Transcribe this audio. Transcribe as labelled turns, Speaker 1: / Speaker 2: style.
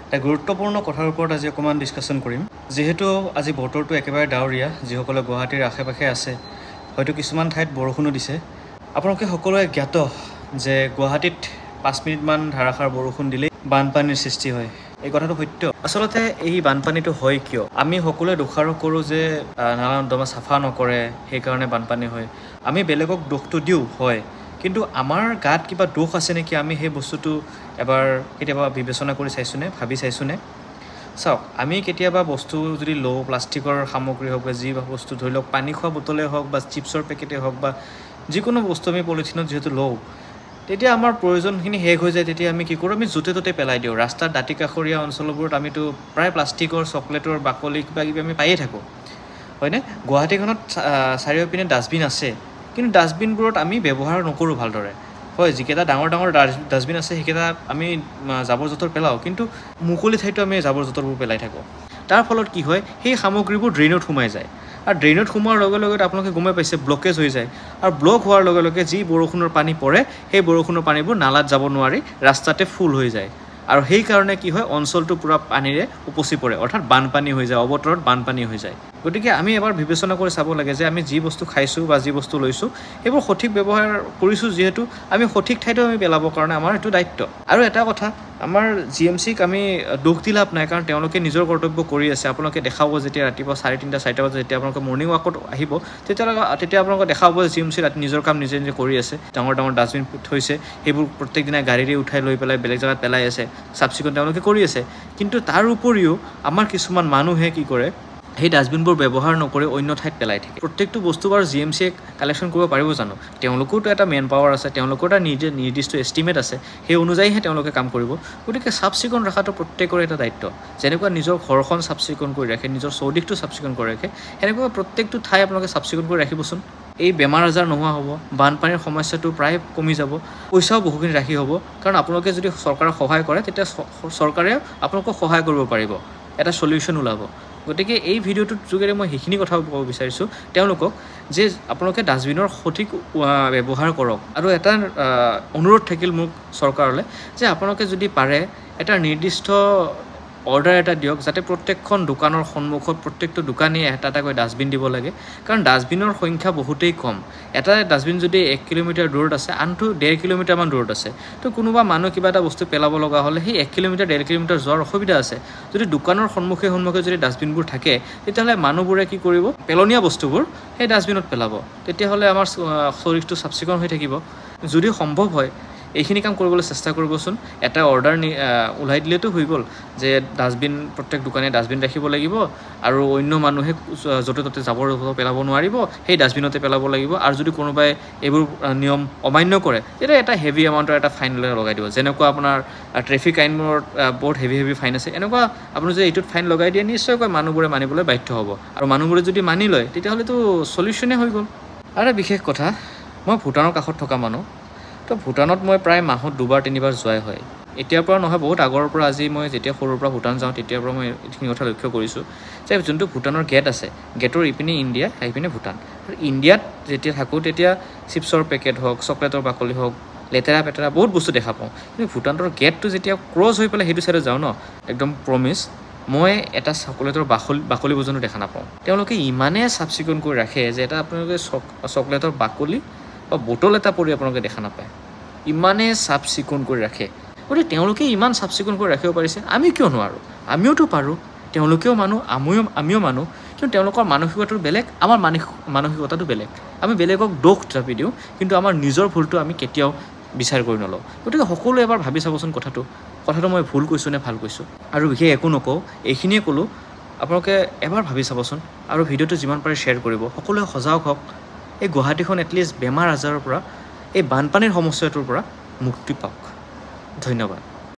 Speaker 1: এটা গুৰুত্বপূৰ্ণ কথাৰ ওপৰত আজি অকণমান ডিছকাশ্যন কৰিম। যিহেতু আজি বতৰটো একেবাৰে ডাৱৰীয়া, যিসকলে গুৱাহাটীৰ আশে-পাশে আছে হয়তো কিছুমান ঠাইত বৰষুণো দিছে। আপোনালোকে সকলোৱে জ্ঞাত যে গুৱাহাটীত 5 মিনিটমান ধাৰাসাৰ বৰষুণ দিলেই বানপানীৰ সৃষ্টি হয়। এই কথাটো সত্য। আচলতে এই বানপানীটো হয় কিয়? আমি সকলোৱে দোষাৰোপ কৰোঁ যে নালা নৰ্দমা চাফা নকৰে, সেইকাৰণে বানপানী হয়। আমি বেলেগক দোষটো দিওঁ, হয়, কিন্তু আমাৰ গাত কিবা দোষ আছে নেকি? আমি সেই বস্তুটো এবাৰ কেতিয়াবা বিবেচনা কৰি চাইছোঁনে, ভাবি চাইছোঁনে? চাওক, আমি কেতিয়াবা বস্তু যদি লওঁ, প্লাষ্টিকৰ সামগ্ৰী হওক বা যি বস্তু, ধৰি লওক পানী খোৱা বটলেই হওক বা চিপছৰ পেকেটেই হওক বা যিকোনো বস্তু আমি পলিথিনত যিহেতু লওঁ, তেতিয়া আমাৰ প্ৰয়োজনখিনি শেষ হৈ যায়। তেতিয়া আমি কি কৰোঁ? আমি য'তে ত'তে পেলাই দিওঁ। ৰাস্তাৰ দাঁতি কাষৰীয়া অঞ্চলবোৰত আমিতো প্ৰায় প্লাষ্টিকৰ, চকলেটৰ বাকলি কিবা কিবি আমি পায়েই থাকোঁ, হয়নে? গুৱাহাটীখনত চাৰিওপিনে ডাষ্টবিন আছে, কিন্তু ডাষ্টবিনবোৰত আমি ব্যৱহাৰ নকৰোঁ ভালদৰে। হয়, যিকেইটা ডাঙৰ ডাঙৰ ডাষ্টবিন আছে সেইকেইটা আমি জাবৰ জোঁথৰ পেলাওঁ, কিন্তু মুকলি ঠাইতো আমি জাবৰ জোঁথৰবোৰ পেলাই থাকোঁ। তাৰ ফলত কি হয়? সেই সামগ্ৰীবোৰ ড্ৰেইনত সোমাই যায়, আৰু ড্ৰেইনত সোমোৱাৰ লগে লগে আপোনালোকে গমেই পাইছে ব্লকেজ হৈ যায়, আৰু ব্লক হোৱাৰ লগে লগে যি বৰষুণৰ পানী পৰে সেই বৰষুণৰ পানীবোৰ নালাত যাব নোৱাৰি ৰাস্তাতে ফুল হৈ যায়, আৰু সেইকাৰণে কি হয়? অঞ্চলটো পূৰা পানীৰে উপচি পৰে, অৰ্থাৎ বানপানী হৈ যায়, অৱতৰত বানপানী হৈ যায়। গতিকে আমি এবাৰ বিবেচনা কৰি চাব লাগে যে আমি যি বস্তু খাইছোঁ বা যি বস্তু লৈছোঁ সেইবোৰ সঠিক ব্যৱহাৰ কৰিছোঁ, যিহেতু আমি সঠিক ঠাইতো আমি পেলাবৰ কাৰণে আমাৰ এইটো দায়িত্ব। আৰু এটা কথা, আমাৰ GMCক আমি দোষ দি লাভ নাই, কাৰণ তেওঁলোকে নিজৰ কৰ্তব্য কৰি আছে। আপোনালোকে দেখাব যেতিয়া ৰাতিপুৱা 3:30, 4টা বজাত যেতিয়া আপোনালোকে মৰ্ণিং ৱাকত আহিব, তেতিয়া আপোনালোকে দেখাব যে GMC নিজৰ কাম নিজে নিজে কৰি আছে। ডাঙৰ ডাঙৰ ডাষ্টবিন থৈছে, সেইবোৰ প্ৰত্যেক দিনাই গাড়ীৰে উঠাই লৈ পেলাই বেলেগ জেগাত পেলাই আছে, চাফ চিকুণ তেওঁলোকে কৰি আছে। কিন্তু তাৰ উপৰিও আমাৰ কিছুমান মানুহে কি কৰে? সেই ডাষ্টবিনবোৰ ব্যৱহাৰ নকৰি অন্য ঠাইত পেলাই থাকে। প্ৰত্যেকটো বস্তু বাৰু GMCয়ে কালেকশ্যন কৰিব পাৰিব জানো? তেওঁলোকৰতো এটা মেন পাৱাৰ আছে, তেওঁলোকৰ এটা নিৰ্দিষ্ট এষ্টিমেট আছে, সেই অনুযায়ীহে তেওঁলোকে কাম কৰিব। গতিকে চাফ চিকুণ ৰখাটো প্ৰত্যেকৰে এটা দায়িত্ব। যেনেকুৱা নিজৰ ঘৰখন চাফ চিকুণ কৰি ৰাখে, নিজৰ চৌদিশটো চাফ চিকুণ কৰি ৰাখে, সেনেকুৱা প্ৰত্যেকটো ঠাই আপোনালোকে চাফ চিকুণ কৰি ৰাখিবচোন। এই বেমাৰ আজাৰ নোহোৱা হ'ব, বানপানীৰ সমস্যাটো প্ৰায় কমি যাব, পইচাও বহুখিনি ৰাখি হ'ব। কাৰণ আপোনালোকে যদি চৰকাৰক সহায় কৰে, তেতিয়া চৰকাৰে আপোনালোকক সহায় কৰিব পাৰিব, এটা চলিউশ্যন ওলাব। গতিকে এই ভিডিঅ'টোৰ যোগেৰে মই সেইখিনি কথা ক'ব বিচাৰিছোঁ তেওঁলোকক, যে আপোনালোকে ডাষ্টবিনৰ সঠিক ব্যৱহাৰ কৰক। আৰু এটা অনুৰোধ থাকিল মোক চৰকাৰলৈ, যে আপোনালোকে যদি পাৰে এটা নিৰ্দিষ্ট অৰ্ডাৰ এটা দিয়ক, যাতে প্ৰত্যেকখন দোকানৰ সন্মুখত প্ৰত্যেকটো দোকানেই এটা এটাকৈ ডাষ্টবিন দিব লাগে। কাৰণ ডাষ্টবিনৰ সংখ্যা বহুতেই কম। এটা ডাষ্টবিন যদি 1 কিলোমিটাৰ দূৰত আছে, আনটো 1.5 কিলোমিটাৰমান দূৰত আছে, তো কোনোবা মানুহ কিবা এটা বস্তু পেলাব লগা হ'লে সেই 1 কিলোমিটাৰ 1.5 কিলোমিটাৰ যোৱাৰ অসুবিধা আছে। যদি দোকানৰ সন্মুখে যদি ডাষ্টবিনবোৰ থাকে, তেতিয়াহ'লে মানুহবোৰে কি কৰিব? পেলনীয়া বস্তুবোৰ সেই ডাষ্টবিনত পেলাব। তেতিয়াহ'লে আমাৰ চৌদিশটো চাফ চিকুণ হৈ থাকিব। যদি সম্ভৱ হয় এইখিনি কাম কৰিবলৈ চেষ্টা কৰিবচোন। এটা অৰ্ডাৰ ওলাই দিলেতো হৈ গ'ল যে ডাষ্টবিন, প্ৰত্যেক দোকানে ডাষ্টবিন ৰাখিব লাগিব, আৰু অন্য মানুহে য'তে ত'তে জাবৰ পেলাব নোৱাৰিব, সেই ডাষ্টবিনতে পেলাব লাগিব। আৰু যদি কোনোবাই এইবোৰ নিয়ম অমান্য কৰে, তেতিয়া এটা হেভি এমাউণ্টৰ এটা ফাইন লগাই দিব। যেনেকুৱা আপোনাৰ ট্ৰেফিক আইনবোৰত বহুত হেভি ফাইন আছে, এনেকুৱা আপুনি যদি এইটোত ফাইন লগাই দিয়ে, নিশ্চয়কৈ মানুহবোৰে মানিবলৈ বাধ্য হ'ব। আৰু মানুহবোৰে যদি মানি লয়, তেতিয়াহ'লেতো চলিউশ্যনে হৈ গ'ল। আৰু বিশেষ কথা, মই ভূটানৰ কাষত থকা মানুহ, তো ভূটানত মই প্ৰায় মাহত 2-3বাৰ যোৱাই হয়। এতিয়াৰ পৰা নহয়, বহুত আগৰ পৰা। আজি মই যেতিয়া সৰুৰ পৰা ভূটান যাওঁ, তেতিয়াৰ পৰা মই এইখিনি কথা লক্ষ্য কৰিছোঁ যে যোনটো ভূটানৰ গেট আছে, গেটৰ ইপিনে ইণ্ডিয়া, সেইপিনে ভূটান। আৰু ইণ্ডিয়াত যেতিয়া থাকোঁ, তেতিয়া চিপছৰ পেকেট হওক, চকলেটৰ বাকলি হওক, লেতেৰা পেতেৰা বহুত বস্তু দেখা পাওঁ। কিন্তু ভূটানৰ গেটটো যেতিয়া ক্ৰছ হৈ পেলাই সেইটো চাইডে যাওঁ ন, একদম প্ৰমিছ, মই এটা চকলেটৰ বাকলি পৰ্যন্ত দেখা নাপাওঁ। তেওঁলোকে ইমানেই চাফ চিকুণ কৰি ৰাখে যে এটা আপোনালোকে চকলেটৰ বাকলি বা বটল এটা পৰি আপোনালোকে দেখা নাপায়, ইমানেই চাফ চিকুণ কৰি ৰাখে। গতিকে তেওঁলোকে ইমান চাফ চিকুণ কৰি ৰাখিব পাৰিছে, আমি কিয় নোৱাৰোঁ? আমিওতো পাৰোঁ। তেওঁলোকেও মানুহ, আমিও মানুহ, কিন্তু তেওঁলোকৰ মানসিকতাটো বেলেগ, আমাৰ মানসিকতাটো বেলেগ। আমি বেলেগক দোষ জাপি দিওঁ, কিন্তু আমাৰ নিজৰ ভুলটো আমি কেতিয়াও বিচাৰ কৰি নলওঁ। গতিকে সকলোৱে এবাৰ ভাবি চাবচোন কথাটো মই ভুল কৈছোঁ নে ভাল কৈছোঁ। আৰু বিশেষ একো নকওঁ, এইখিনিয়ে ক'লোঁ। আপোনালোকে এবাৰ ভাবি চাবচোন, আৰু ভিডিঅ'টো যিমান পাৰে শ্বেয়াৰ কৰিব। সকলোৱে সজাগ হওক, এই গুৱাহাটীখন এটলিষ্ট বেমাৰ আজাৰৰ পৰা, এই বানপানীৰ সমস্যাটোৰ পৰা মুক্তি পাওক। ধন্যবাদ।